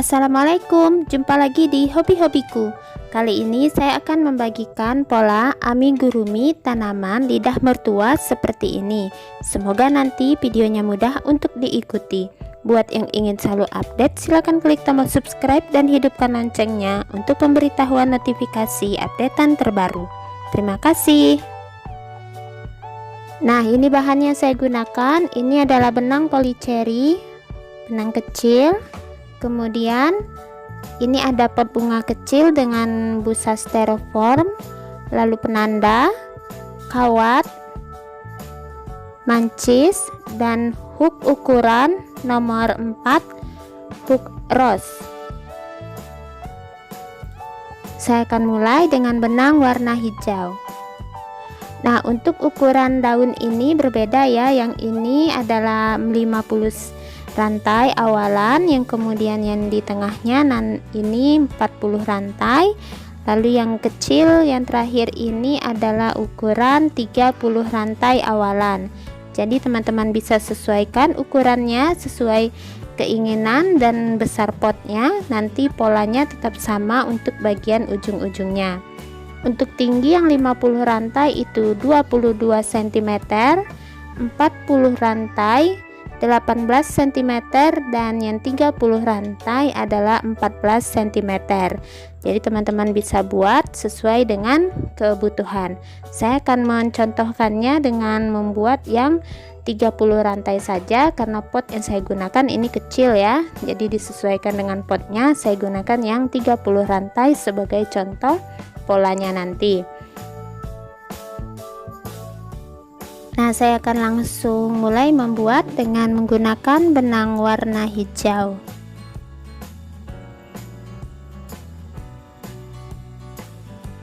Assalamualaikum, jumpa lagi di hobi-hobiku. Kali ini saya akan membagikan pola amigurumi tanaman lidah mertua seperti ini. Semoga nanti videonya mudah untuk diikuti. Buat yang ingin selalu update, silahkan klik tombol subscribe dan hidupkan loncengnya untuk pemberitahuan notifikasi updatean terbaru. Terima kasih. Nah, ini bahan yang saya gunakan. Ini adalah benang polycherry, benang kecil. Kemudian ini ada pot bunga kecil dengan busa styrofoam, lalu penanda, kawat, mancis, dan hook ukuran nomor 4, hook rose. Saya akan mulai dengan benang warna hijau. Nah, untuk ukuran daun ini berbeda ya. Yang ini adalah 50 rantai awalan, yang kemudian yang di tengahnya ini 40 rantai, lalu yang kecil yang terakhir ini adalah ukuran 30 rantai awalan. Jadi teman-teman bisa sesuaikan ukurannya sesuai keinginan dan besar potnya, nanti polanya tetap sama untuk bagian ujung-ujungnya. Untuk tinggi yang 50 rantai itu 22 cm, 40 rantai 18 cm, dan yang 30 rantai adalah 14 cm. Jadi teman-teman bisa buat sesuai dengan kebutuhan. Saya akan mencontohkannya dengan membuat yang 30 rantai saja karena pot yang saya gunakan ini kecil ya. Jadi disesuaikan dengan potnya, saya gunakan yang 30 rantai sebagai contoh polanya nanti. Nah, saya akan langsung mulai membuat dengan menggunakan benang warna hijau.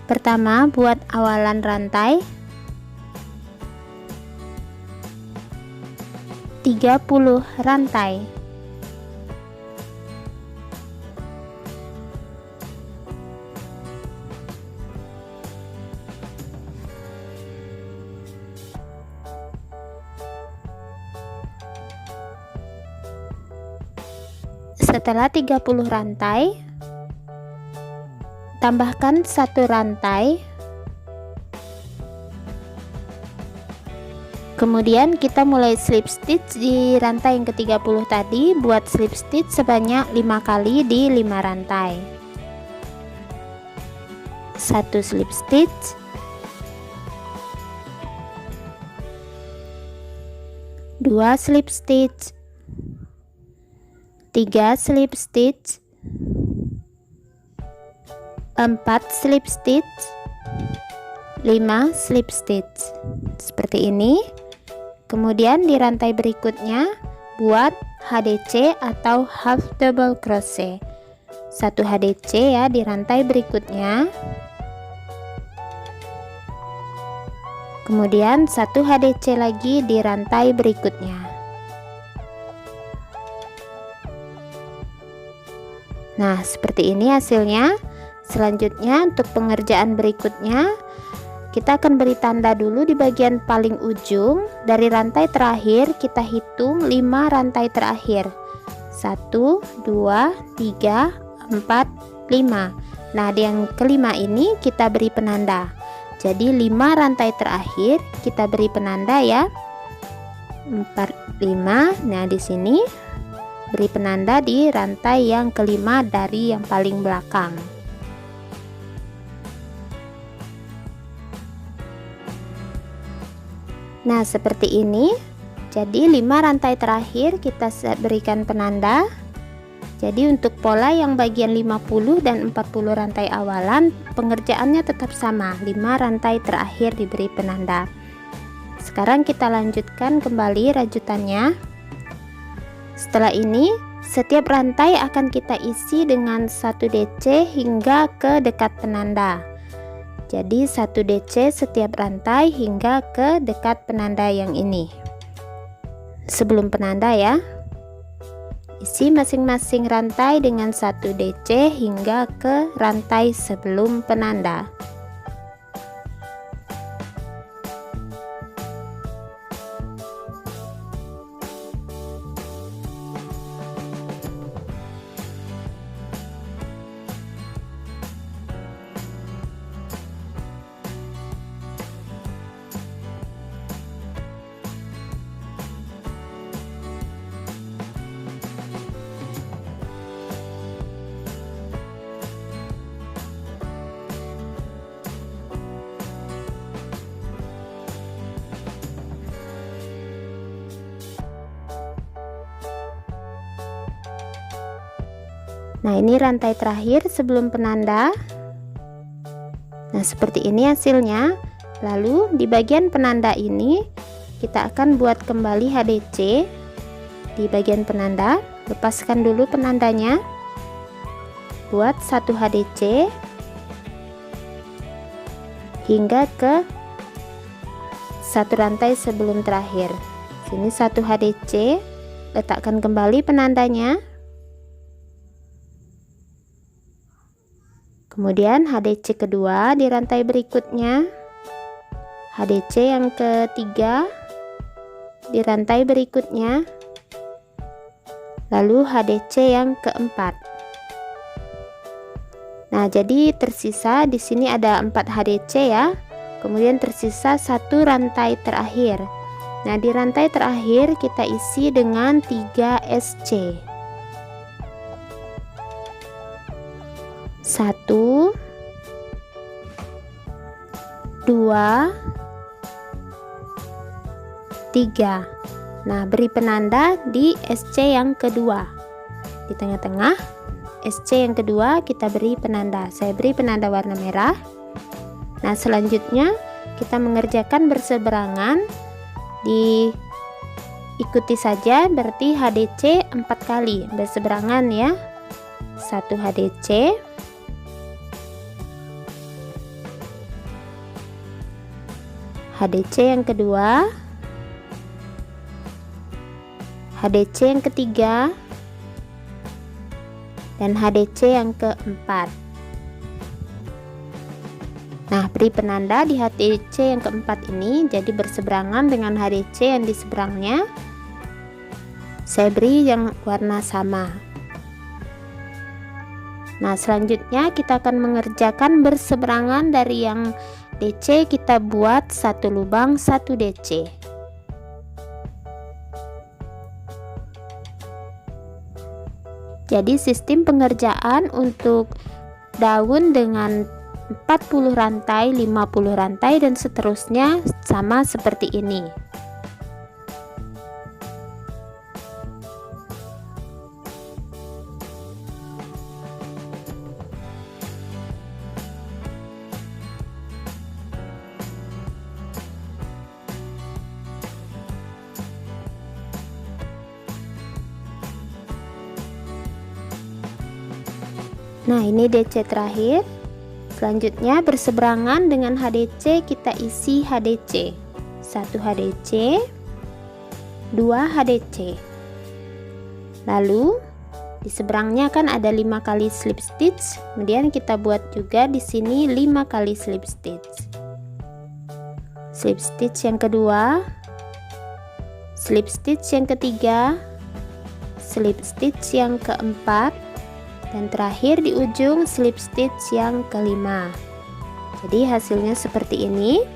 Pertama, buat awalan rantai 30 rantai. Setelah 30 rantai, tambahkan 1 rantai. Kemudian kita mulai slip stitch di rantai yang ke-30 tadi. Buat slip stitch sebanyak 5 kali di 5 rantai. 1 slip stitch, 2 slip stitch, 3 slip stitch, 4 slip stitch, 5 slip stitch seperti ini. Kemudian di rantai berikutnya buat HDC atau half double crochet, 1 HDC ya di rantai berikutnya, kemudian 1 HDC lagi di rantai berikutnya. Nah, seperti ini hasilnya. Selanjutnya untuk pengerjaan berikutnya, kita akan beri tanda dulu di bagian paling ujung. Dari rantai terakhir kita hitung 5 rantai terakhir. 1, 2, 3, 4, 5. Nah, di yang kelima ini kita beri penanda. Jadi 5 rantai terakhir kita beri penanda ya. 4, 5. Nah, di sini beri penanda di rantai yang kelima dari yang paling belakang. Nah, seperti ini. Jadi 5 rantai terakhir kita berikan penanda. Jadi untuk pola yang bagian 50 dan 40 rantai awalan, pengerjaannya tetap sama, 5 rantai terakhir diberi penanda. Sekarang kita lanjutkan kembali rajutannya. Setelah ini, setiap rantai akan kita isi dengan 1 DC hingga ke dekat penanda. Jadi 1 DC setiap rantai hingga ke dekat penanda yang ini. Sebelum penanda ya, isi masing-masing rantai dengan 1 DC hingga ke rantai sebelum penanda. Nah, ini rantai terakhir sebelum penanda. Nah, seperti ini hasilnya. Lalu di bagian penanda ini kita akan buat kembali HDC di bagian penanda. Lepaskan dulu penandanya. Buat satu HDC hingga ke satu rantai sebelum terakhir. Sini satu HDC, letakkan kembali penandanya. Kemudian HDC kedua di rantai berikutnya, HDC yang ketiga di rantai berikutnya, lalu HDC yang keempat. Nah, jadi tersisa di sini ada 4 HDC ya. Kemudian tersisa satu rantai terakhir. Nah, di rantai terakhir kita isi dengan 3 SC. 1 2 3. Nah, beri penanda di SC yang kedua. Di tengah-tengah SC yang kedua kita beri penanda. Saya beri penanda warna merah. Nah, selanjutnya kita mengerjakan berseberangan. Diikuti saja, berarti HDC 4 kali berseberangan ya. 1 HDC, HDC yang kedua, HDC yang ketiga, dan HDC yang keempat. Nah, beri penanda di HDC yang keempat ini, jadi berseberangan dengan HDC yang di seberangnya. Saya beri yang warna sama. Nah, selanjutnya kita akan mengerjakan berseberangan dari yang DC, kita buat satu lubang 1 DC. Jadi sistem pengerjaan untuk daun dengan 40 rantai, 50 rantai dan seterusnya sama seperti ini. Nah, ini DC terakhir. Selanjutnya berseberangan dengan HDC, kita isi HDC. 1 HDC, 2 HDC. Lalu di seberangnya kan ada 5 kali slip stitch. Kemudian kita buat juga di sini 5 kali slip stitch. Slip stitch yang kedua, slip stitch yang ketiga, slip stitch yang keempat, dan terakhir di ujung slip stitch yang kelima. Jadi hasilnya seperti ini.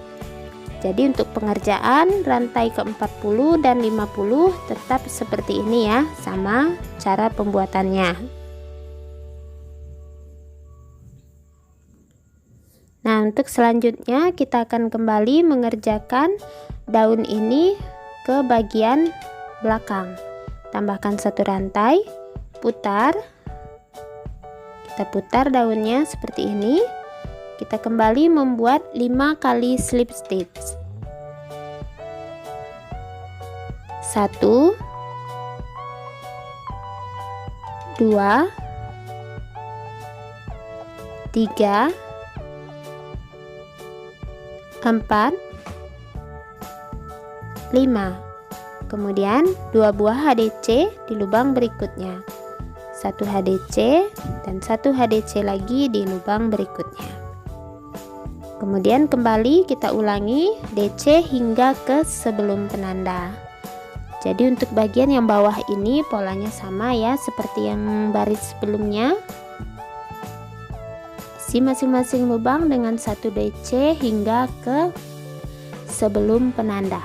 Jadi untuk pengerjaan rantai ke-40 dan 50 tetap seperti ini ya, sama cara pembuatannya. Nah, untuk selanjutnya kita akan kembali mengerjakan daun ini ke bagian belakang. Tambahkan 1 rantai, putar. Kita putar daunnya seperti ini. Kita kembali membuat 5 kali slip stitch. 1 2 3 4 5. Kemudian 2 buah HDC di lubang berikutnya. 1 HDC dan 1 HDC lagi di lubang berikutnya. Kemudian kembali kita ulangi DC hingga ke sebelum penanda. Jadi untuk bagian yang bawah ini polanya sama ya seperti yang baris sebelumnya. Isi masing-masing lubang dengan 1 DC hingga ke sebelum penanda.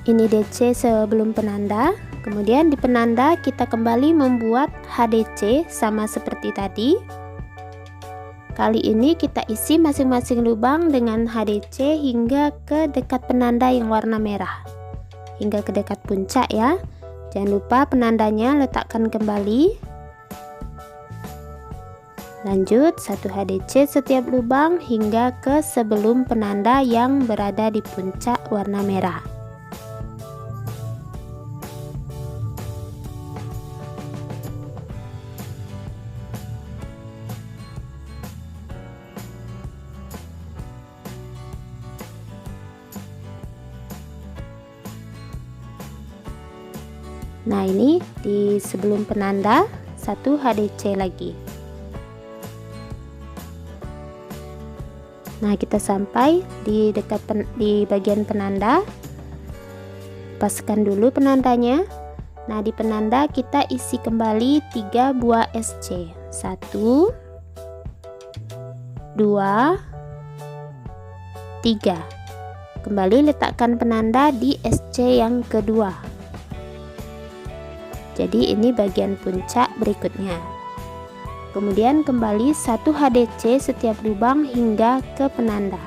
Ini DC sebelum penanda. Kemudian di penanda kita kembali membuat HDC sama seperti tadi. Kali ini kita isi masing-masing lubang dengan HDC hingga ke dekat penanda yang warna merah, hingga ke dekat puncak ya. Jangan lupa penandanya letakkan kembali. Lanjut 1 HDC setiap lubang hingga ke sebelum penanda yang berada di puncak warna merah. Nah, ini di sebelum penanda 1 HDC lagi. Nah, kita sampai di dekat di bagian penanda. Paskan dulu penandanya. Nah, di penanda kita isi kembali 3 buah SC. 1 2 3. Kembali letakkan penanda di SC yang kedua. Jadi ini bagian puncak berikutnya. Kemudian kembali 1 HDC setiap lubang hingga ke penanda.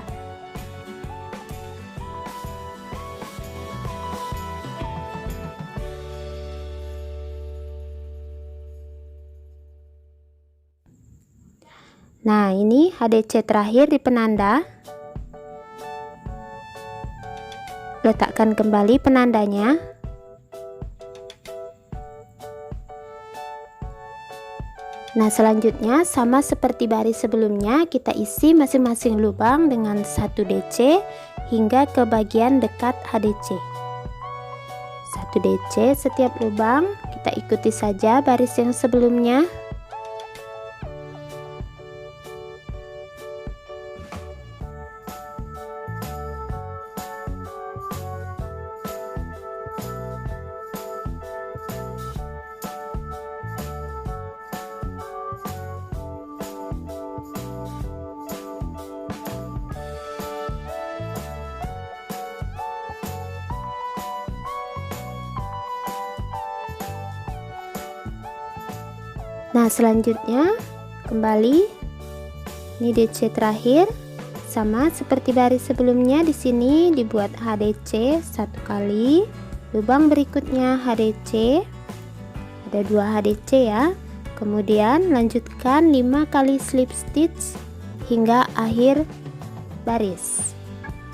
Nah, ini HDC terakhir di penanda. Letakkan kembali penandanya. Nah, selanjutnya sama seperti baris sebelumnya, kita isi masing-masing lubang dengan 1 DC hingga ke bagian dekat HDC. 1 DC setiap lubang, kita ikuti saja baris yang sebelumnya. Nah, selanjutnya kembali ini DC terakhir sama seperti baris sebelumnya. Di sini dibuat HDC 1 kali, lubang berikutnya HDC, ada 2 HDC ya. Kemudian lanjutkan 5 kali slip stitch hingga akhir baris.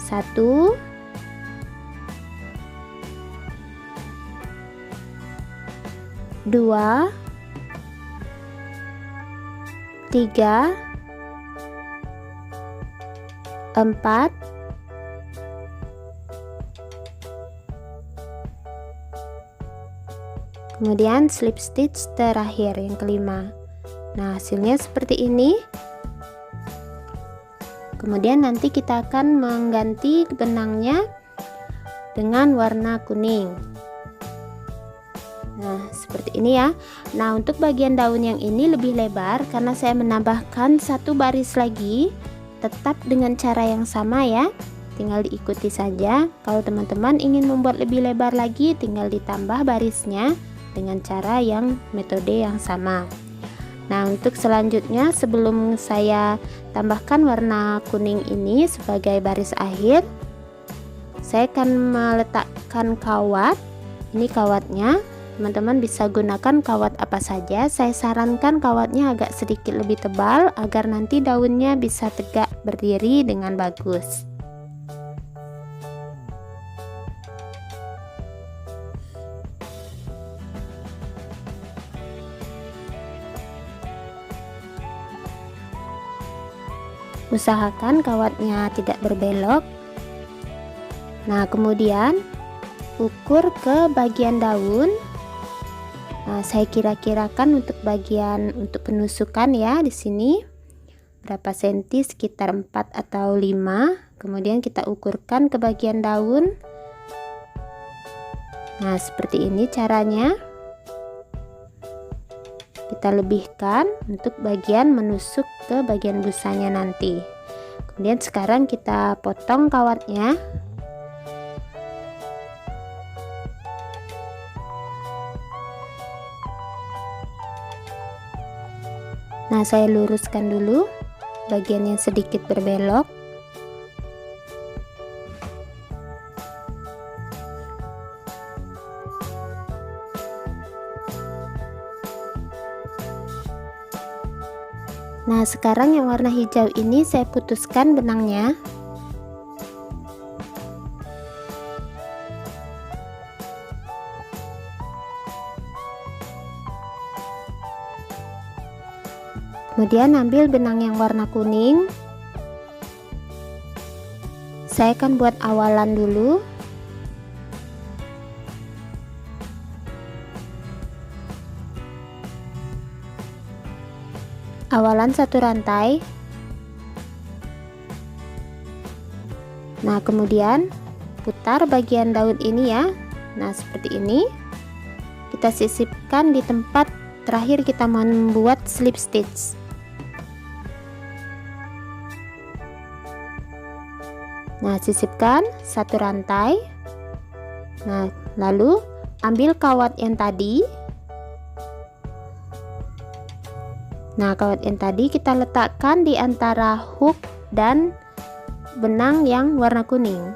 1 2 3 4 kemudian slip stitch terakhir yang kelima. Nah, hasilnya seperti ini. Kemudian nanti kita akan mengganti benangnya dengan warna kuning. Nah, seperti ini ya. Nah, untuk bagian daun yang ini lebih lebar karena saya menambahkan 1 baris lagi, tetap dengan cara yang sama ya. Tinggal diikuti saja. Kalau teman-teman ingin membuat lebih lebar lagi, tinggal ditambah barisnya dengan cara yang metode yang sama. Nah, untuk selanjutnya sebelum saya tambahkan warna kuning ini sebagai baris akhir, saya akan meletakkan kawat. Ini kawatnya. Teman-teman bisa gunakan kawat apa saja. Saya sarankan kawatnya agak sedikit lebih tebal agar nanti daunnya bisa tegak berdiri dengan bagus. Usahakan kawatnya tidak berbelok. Nah, kemudian ukur ke bagian daun. Nah, saya kira-kirakan untuk bagian untuk penusukan ya di sini berapa senti, sekitar 4 atau 5. Kemudian kita ukurkan ke bagian daun. Nah, seperti ini caranya. Kita lebihkan untuk bagian menusuk ke bagian busanya nanti. Kemudian sekarang kita potong kawatnya. Nah, saya luruskan dulu bagian yang sedikit berbelok. Nah, sekarang yang warna hijau ini saya putuskan benangnya. Kemudian ambil benang yang warna kuning. Saya akan buat awalan dulu. Awalan satu rantai. Nah, kemudian putar bagian daun ini ya. Nah, seperti ini. Kita sisipkan di tempat terakhir kita membuat slip stitch. Nah, sisipkan satu rantai. Nah, lalu ambil kawat yang tadi. Nah, kawat yang tadi kita letakkan di antara hook dan benang yang warna kuning.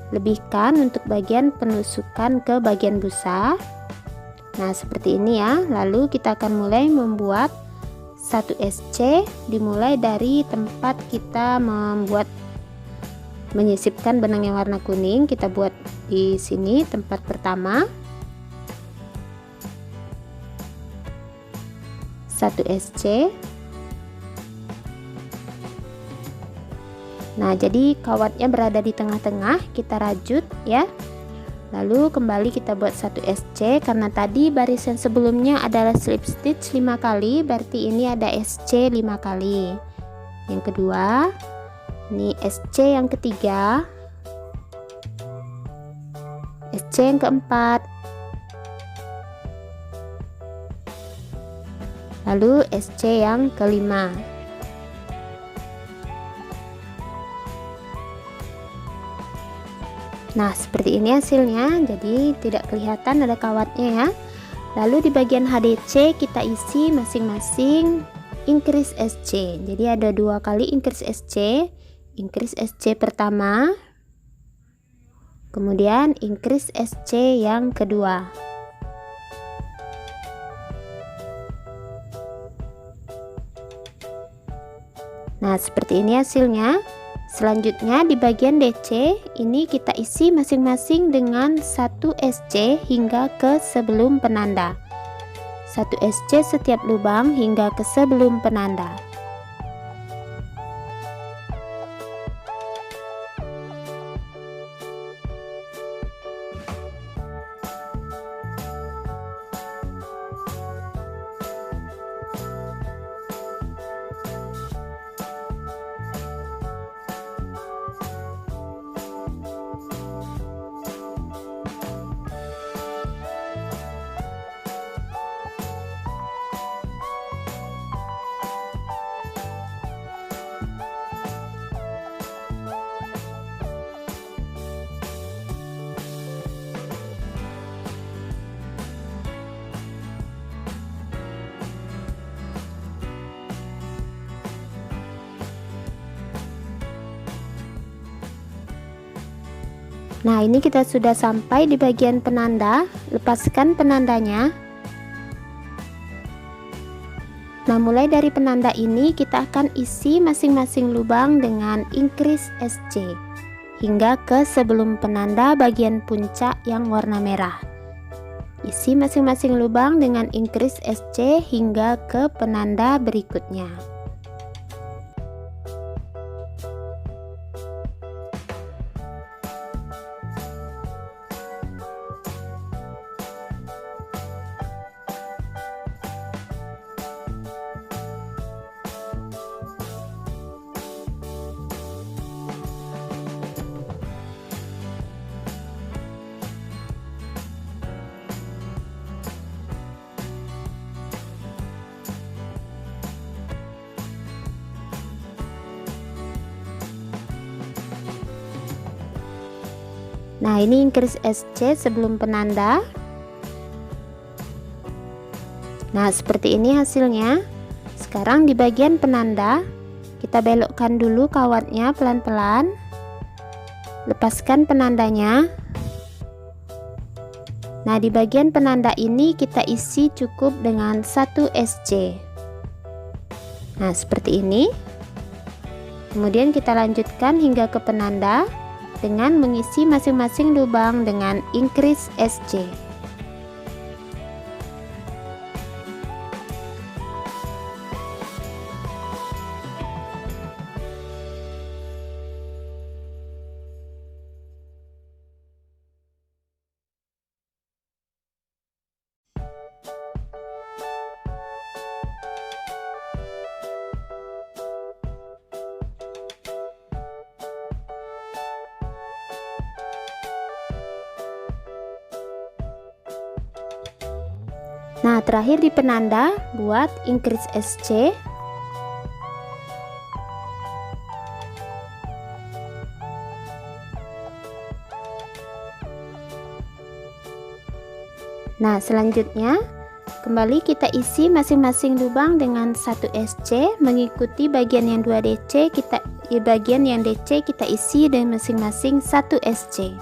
Lebihkan untuk bagian penusukan ke bagian busa. Nah, seperti ini ya. Lalu kita akan mulai membuat satu SC, dimulai dari tempat kita menyisipkan benang yang warna kuning. Kita buat di sini tempat pertama, satu SC. Nah, jadi kawatnya berada di tengah-tengah, kita rajut ya. Lalu kembali kita buat satu SC, karena tadi barisan sebelumnya adalah slip stitch 5 kali, berarti ini ada SC 5 kali. Yang kedua, ini SC yang ketiga, SC yang keempat, lalu SC yang kelima. Nah, seperti ini hasilnya, jadi tidak kelihatan ada kawatnya ya. Lalu di bagian HDC kita isi masing-masing increase SC. Jadi ada 2 kali increase SC. Increase SC pertama, kemudian increase SC yang kedua. Nah, seperti ini hasilnya. Selanjutnya di bagian DC ini kita isi masing-masing dengan 1 SC hingga ke sebelum penanda. 1 SC setiap lubang hingga ke sebelum penanda. Nah, ini kita sudah sampai di bagian penanda. Lepaskan penandanya. Nah, mulai dari penanda ini kita akan isi masing-masing lubang dengan increase SC hingga ke sebelum penanda bagian puncak yang warna merah. Isi masing-masing lubang dengan increase SC hingga ke penanda berikutnya. Nah, ini increase SC sebelum penanda. Nah, seperti ini hasilnya. sekarang di bagian penanda kita belokkan dulu kawatnya pelan-pelan, lepaskan penandanya. Nah, di bagian penanda ini kita isi cukup dengan 1 SC. Nah, seperti ini. Kemudian kita lanjutkan hingga ke penanda dengan mengisi masing-masing lubang dengan increase SC. Nah, terakhir di penanda buat increase SC. Nah, selanjutnya kembali kita isi masing-masing lubang dengan 1 SC, mengikuti bagian yang 2 DC bagian yang DC kita isi dengan masing-masing 1 SC.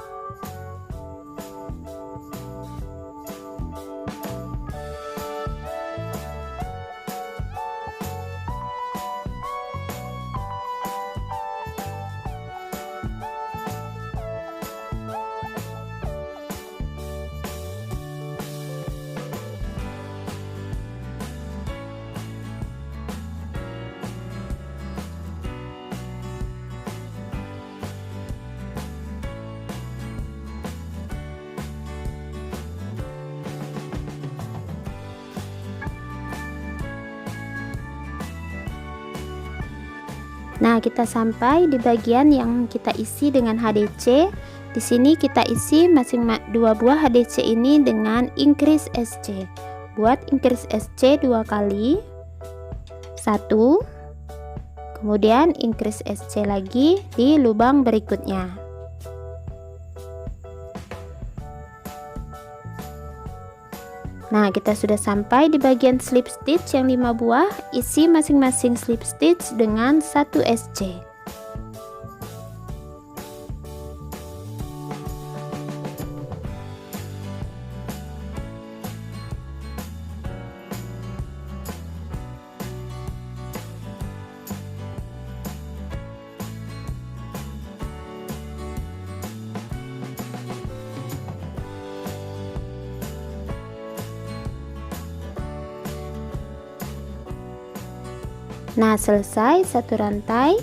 Nah, kita sampai di bagian yang kita isi dengan HDC. Di sini kita isi masing-masing 2 buah HDC ini dengan increase SC. Buat increase SC 2 kali. 1. Kemudian increase SC lagi di lubang berikutnya. Nah, kita sudah sampai di bagian slip stitch yang 5 buah, isi masing-masing slip stitch dengan 1 SC. Nah, selesai 1 rantai,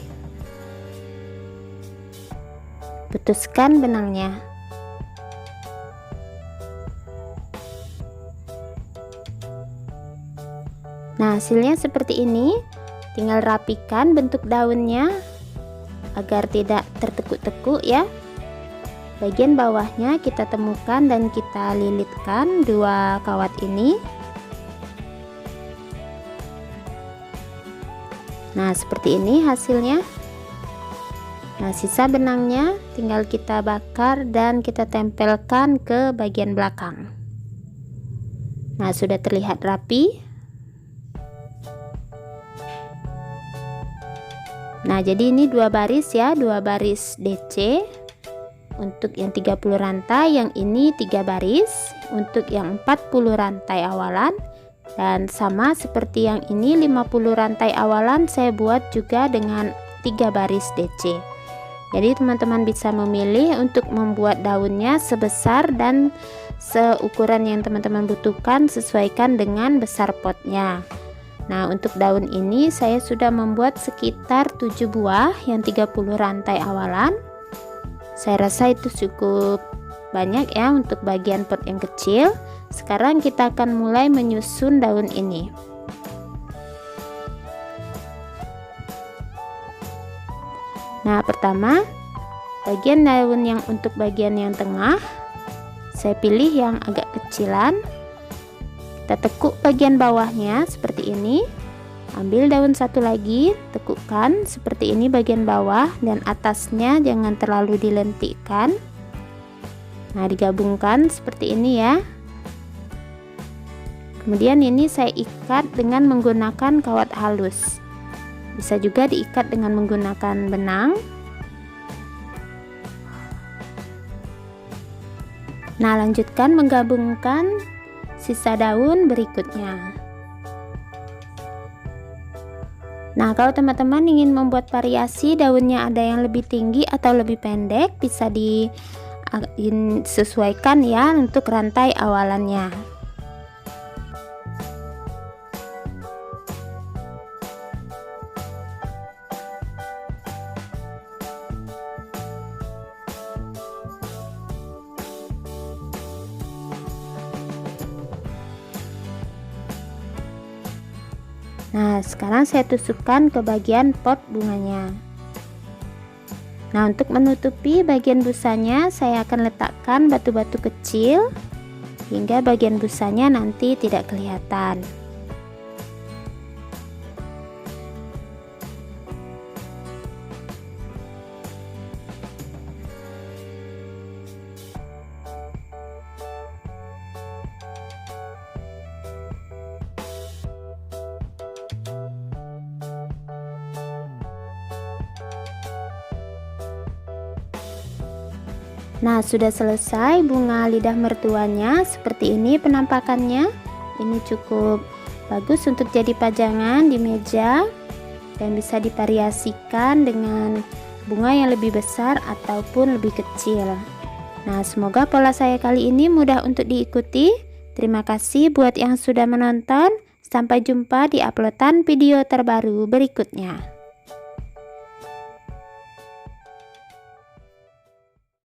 putuskan benangnya. Nah, hasilnya seperti ini. Tinggal rapikan bentuk daunnya agar tidak tertekuk-tekuk ya. Bagian bawahnya kita temukan dan kita lilitkan 2 kawat ini. Nah, seperti ini hasilnya. Nah, sisa benangnya tinggal kita bakar dan kita tempelkan ke bagian belakang. Nah, sudah terlihat rapi. Nah, jadi ini 2 baris ya, 2 baris DC. Untuk yang 30 rantai, yang ini 3 baris. Untuk yang 40 rantai awalan. Dan sama seperti yang ini 50 rantai awalan saya buat juga dengan 3 baris DC. Jadi teman-teman bisa memilih untuk membuat daunnya sebesar dan seukuran yang teman-teman butuhkan, sesuaikan dengan besar potnya. Nah, untuk daun ini saya sudah membuat sekitar 7 buah yang 30 rantai awalan. Saya rasa itu cukup banyak ya untuk bagian pot yang kecil. Sekarang kita akan mulai menyusun daun ini. Nah, pertama bagian daun yang untuk bagian yang tengah saya pilih yang agak kecilan. Kita tekuk bagian bawahnya seperti ini. Ambil daun satu lagi, tekukkan seperti ini bagian bawah dan atasnya jangan terlalu dilentikkan. Nah, digabungkan seperti ini ya. Kemudian ini saya ikat dengan menggunakan kawat halus. Bisa juga diikat dengan menggunakan benang. Nah, lanjutkan menggabungkan sisa daun berikutnya. Nah, kalau teman-teman ingin membuat variasi daunnya ada yang lebih tinggi atau lebih pendek, bisa disesuaikan ya untuk rantai awalannya. Nah, sekarang saya tusukkan ke bagian pot bunganya. Nah, untuk menutupi bagian busanya, saya akan letakkan batu-batu kecil hingga bagian busanya nanti tidak kelihatan. Nah, sudah selesai bunga lidah mertuanya. Seperti ini penampakannya. Ini cukup bagus untuk jadi pajangan di meja dan bisa divariasikan dengan bunga yang lebih besar ataupun lebih kecil. Nah, semoga pola saya kali ini mudah untuk diikuti. Terima kasih buat yang sudah menonton. Sampai jumpa di uploadan video terbaru berikutnya.